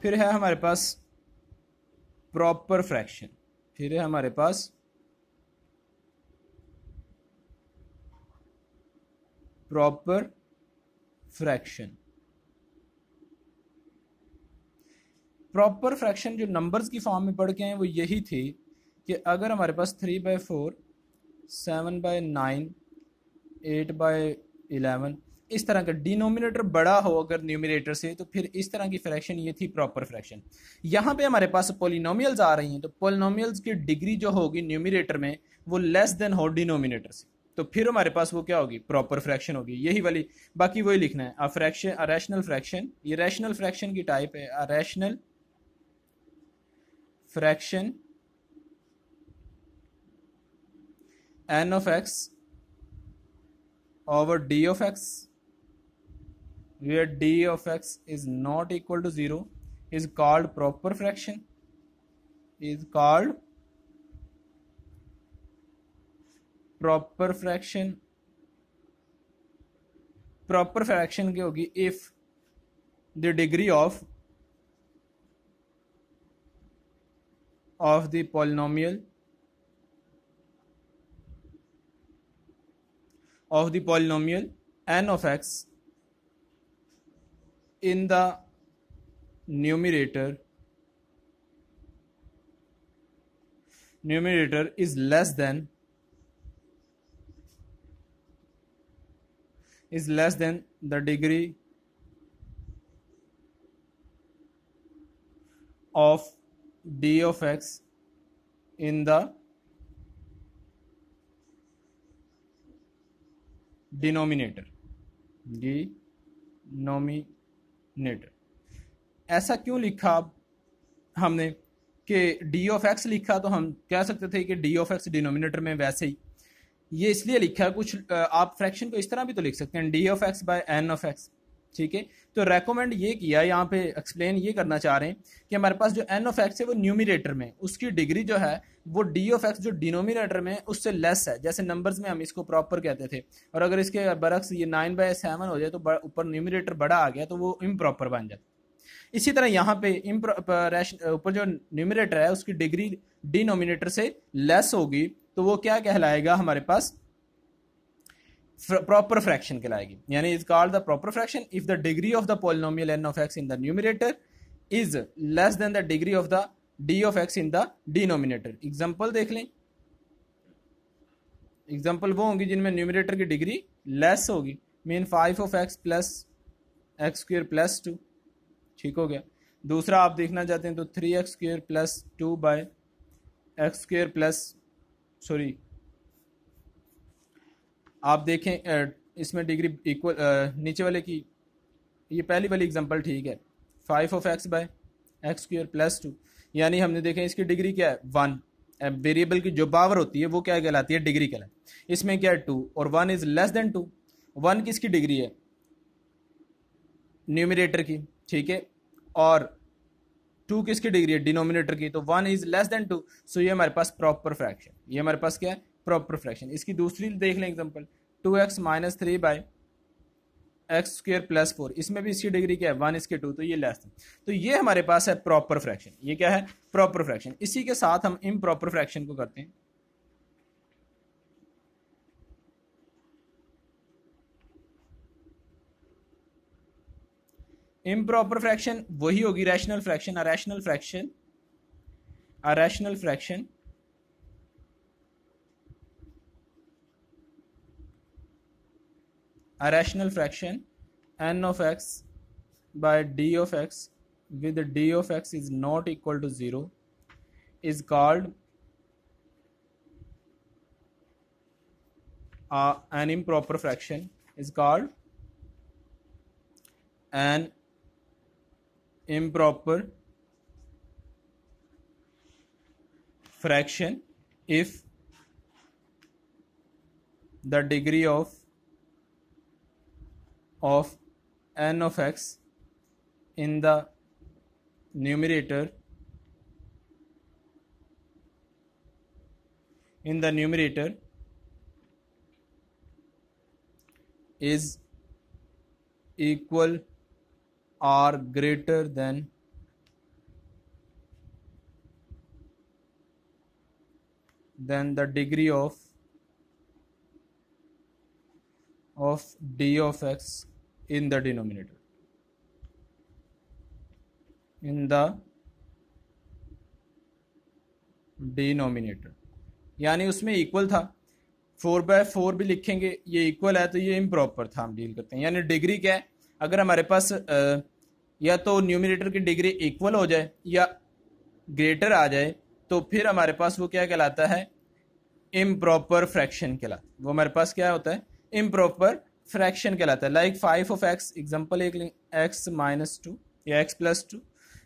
फिर है हमारे पास प्रॉपर फ्रैक्शन, फिर है हमारे पास प्रॉपर फ्रैक्शन। प्रॉपर फ्रैक्शन जो नंबर्स की फॉर्म में पढ़ के आए वो यही थी कि अगर हमारे पास 3/4, 7/9, 8/11 इस तरह का डिनोमिनेटर बड़ा हो अगर न्यूमिनेटर से, तो फिर इस तरह की फ्रैक्शन ये थी प्रॉपर फ्रैक्शन। यहाँ पे हमारे पास पोलिनोमियल्स आ रही हैं, तो पोलिनोमियल्स की डिग्री जो होगी न्यूमिनेटर में वो लेस देन हो डिनोमिनेटर से, तो फिर हमारे पास वो क्या होगी, प्रॉपर फ्रैक्शन होगी। यही वाली बाकी वही लिखना है। A fraction, a rational fraction, ये रैशनल फ्रैक्शन की टाइप है। A rational fraction n of x over d of x, where d of x is not equal to 0, is called proper fraction, is called proper fraction। proper fraction की होगी if the degree of the polynomial n of x in the numerator is less than the degree of d of x in the denominator. ऐसा क्यों लिखा हमने कि D of x लिखा, तो हम कह सकते थे कि डी ऑफ एक्स डिनोमिनेटर में, वैसे ही ये इसलिए लिखा है। कुछ आप फ्रैक्शन को इस तरह भी तो लिख सकते हैं, D of X by N of X, ठीक है। तो रेकमेंड ये किया, यहाँ पे एक्सप्लेन ये करना चाह रहे हैं कि हमारे पास जो एन ऑफ एक्स है वो न्यूमिनेटर में, उसकी डिग्री जो है वो डी ऑफ एक्स जो डिनोमिनेटर में उससे लेस है। जैसे नंबर्स में हम इसको प्रॉपर कहते थे, और अगर इसके बरक्स ये 9/7 हो जाए तो ऊपर न्यूमिनेटर बड़ा आ गया तो वो इम्प्रॉपर बन जाता। इसी तरह यहाँ पे ऊपर जो न्यूमिनेटर है उसकी डिग्री डिनोमिनेटर से लेस होगी, तो वो क्या कहलाएगा हमारे पास, प्रॉपर फ्रैक्शन कहलाएगी। यानी is called the proper fraction if the degree of the polynomial N of X in the numerator is less than the degree of the D of X in the denominator. Example देख लें, example वो होंगी जिनमें numerator की degree less होगी, mean 5 of X plus X square plus 2, ठीक हो गया। दूसरा आप देखना चाहते हैं तो 3x² plus 2/x² plus, sorry आप देखें इसमें डिग्री इक्वल, नीचे वाले की, ये पहली वाली एग्जांपल ठीक है, 5 of X by X square plus 2, यानी हमने देखें इसकी डिग्री क्या है 1। वेरिएबल की जो पावर होती है वो क्या कहलाती है, डिग्री कहलाती है। इसमें क्या है 2 और 1 इज लेस देन 2। 1 किसकी डिग्री है, न्यूमिनेटर की, ठीक है, और 2 किसकी डिग्री है, डिनोमिनेटर की, तो 1 इज लेस देन 2। सो ये हमारे पास प्रॉपर फ्रैक्शन, ये हमारे पास क्या है, प्रॉपर फ्रैक्शन। इसकी दूसरी देख लें example, 2x minus 3/x² plus 4, इसमें भी इसकी डिग्री क्या है 1 इसके 2, तो ये लेस देन। तो ये हमारे पास है प्रॉपर फ्रैक्शन, ये क्या है, प्रॉपर फ्रैक्शन। इसी के साथ हम इम्प्रॉपर फ्रैक्शन को करते हैं। इम्प्रॉपर फ्रैक्शन वही होगी rational fraction. A rational fraction, a rational fraction a rational fraction n of x by d of x with d of x is not equal to 0 is called an improper fraction, is called an improper fraction if the degree of n of x in the numerator is equal or greater than then the degree of d of x in the denominator, यानी उसमें equal था, 4/4 भी लिखेंगे, ये equal है तो ये improper था, हम डील करते हैं। यानी डिग्री क्या है, अगर हमारे पास या तो न्यूमिनेटर की डिग्री इक्वल हो जाए या ग्रेटर आ जाए तो फिर हमारे पास वो क्या कहलाता है, इम्प्रॉपर फ्रैक्शन कहलाता है। वो हमारे पास क्या होता है, इम्प्रॉपर फ्रैक्शन कहलाता है। लाइक 5 of x, एग्जाम्पल एक x-2 या x+2,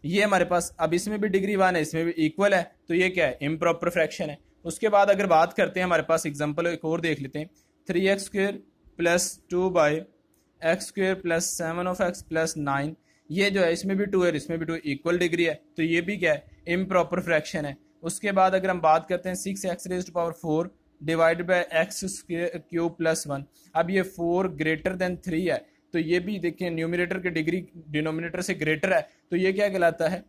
ये हमारे पास, अब इसमें भी डिग्री 1 है, इसमें भी इक्वल है, तो ये क्या है, इम्प्रॉपर फ्रैक्शन है। उसके बाद अगर बात करते हैं, हमारे पास एग्जाम्पल एक और देख लेते हैं, 3x² + 2/x² + 7 of x + 9, ये जो है इसमें भी 2 है, इसमें भी 2, इक्वल डिग्री है, तो ये भी क्या है, इम्प्रॉपर फ्रैक्शन है। उसके बाद अगर हम बात करते हैं 6x⁴ डिवाइडेड बाय x³ + 1, अब ये 4 ग्रेटर देन 3 है, तो ये भी देखिए न्यूमिनेटर की डिग्री डिनोमिनेटर से ग्रेटर है, तो ये क्या कहलाता है,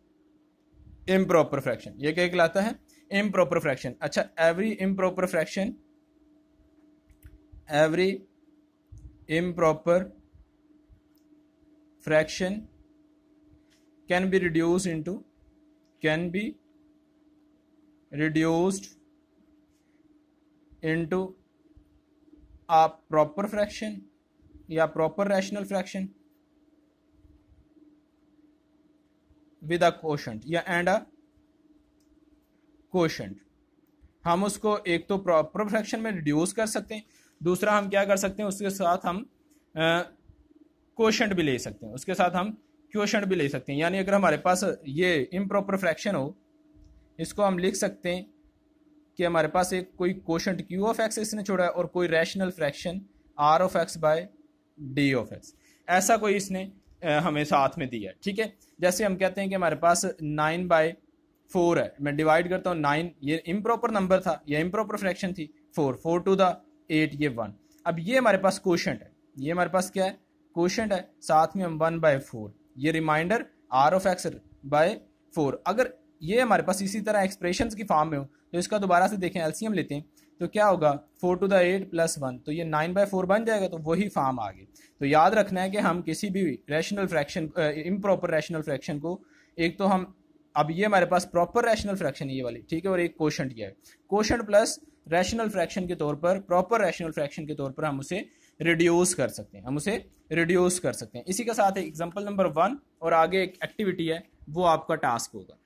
इम्प्रॉपर फ्रैक्शन। ये क्या कहलाता है, इम्प्रॉपर फ्रैक्शन। अच्छा, every improper fraction can be reduced into a proper fraction या proper rational fraction with a quotient या and a quotient। हम उसको एक तो प्रॉपर फ्रैक्शन में रिड्यूस कर सकते हैं, दूसरा हम क्या कर सकते हैं, उसके साथ हम क्वोशंट भी ले सकते हैं, यानी अगर हमारे पास ये इम्प्रॉपर फ्रैक्शन हो, इसको हम लिख सकते हैं कि हमारे पास एक कोई क्वोशंट q of x इसने छोड़ा है और कोई rational fraction r of x by d of x, ऐसा कोई इसने हमें साथ में दिया है। ठीक है, जैसे हम कहते हैं कि हमारे पास 9/4 है, मैं डिवाइड करता हूँ 9, ये इम्प्रॉपर नंबर था या इम्प्रॉपर फ्रैक्शन थी, 4 to the 8, ये 1। अब ये हमारे पास क्वोशंट है, ये हमारे पास क्या है, क्वोशंट है, साथ में हम 1/4, ये reminder r of x by 4। अगर ये हमारे पास इसी तरह एक्सप्रेशंस की फॉर्म में हो तो इसका दोबारा से देखें, एलसीएम लेते हैं तो क्या होगा, 4 to the 8 + 1, तो ये 9/4 बन जाएगा, तो वही फॉर्म आ गई। तो याद रखना है कि हम किसी भी rational fraction, improper rational fraction को, एक तो हम, अब ये हमारे पास प्रॉपर रैशनल फ्रैक्शन है ये वाली, ठीक है, और एक क्वोशंट किया है, क्वोशंट प्लस रैशनल फ्रैक्शन के तौर पर, प्रॉपर रैशनल फ्रैक्शन के तौर पर हम उसे रिड्यूस कर सकते हैं, इसी के साथ एग्जांपल नंबर 1 और आगे एक एक्टिविटी है, वो आपका टास्क होगा।